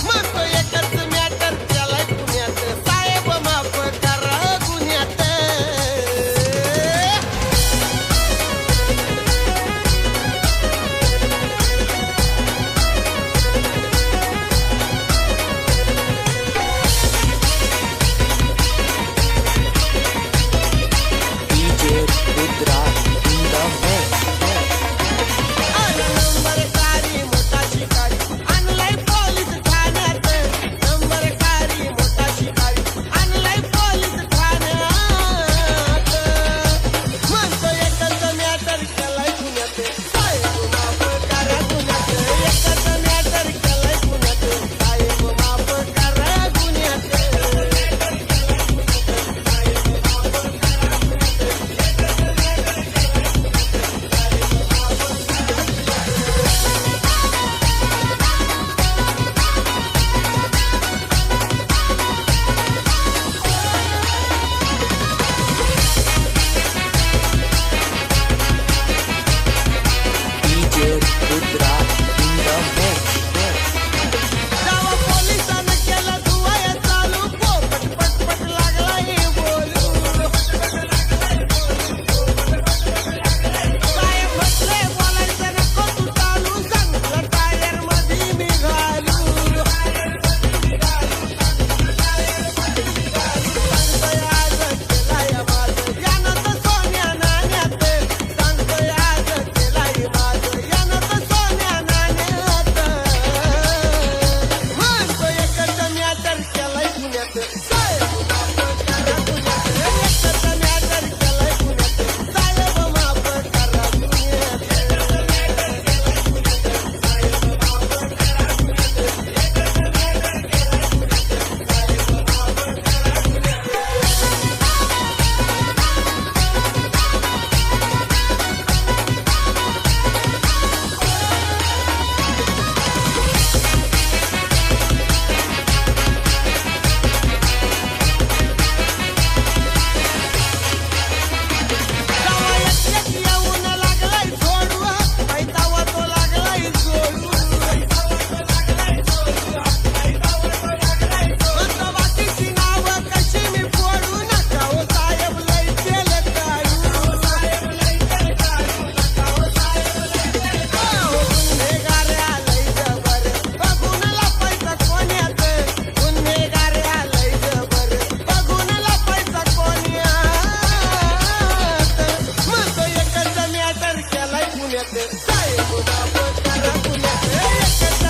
म्हणतो एकच मॅटर केलाय पुण्यात, साहेब माफ करा गुन्ह्यात. नंबरकारी मोठा शिकारी आणलाय पोलीस ठाण्यात, नंबरकारी मोठा शिकारी आणलाय पोलीस ठाण्यात. म्हणतो एकच मॅटर केलाय पुण्यात, साहेब माफ करा गुन्ह्यात. एकच मॅटर केलाय पुण्यात, साहेब माफ करा गुन्ह्यात. जावा पोलिसानं केलं धुवाया चालू, पोपट पटपट लागलाय बोलू. काय म्हटले बोलायचं नको तू चालू, सांगलं टायर मध्ये मी घालू. सांगतोय आज केलाय माझं यानं तर सोन्या नाण्यात, सांगतोय आज केलाय माझं यानं तर सोन्या नाण्यात. म्हणतो एकच मॅटर केलाय पुण्यात, साहेब माफ करा गुन्ह्यात. एकच मॅटर केलाय पुण्यात, साहेब माफ करा गुन्ह्यात. जावा एक येऊन लागलाय झोडू, पैतावा तो लागलाय जोडू. म्हणतो बाकीची नावं कशी मी फोडू, नका हो साहेब लय केलं काढू. गुन्हेगार आलंय जबर, बघून लपायचं कोण्यात. गुन्हेगार आलंय जबर, बघून लपायचं कोण्यात. म्हणतो एकच मॅटर केलाय पुण्यात, साहेब माफ करा गुन्ह्यात. एकच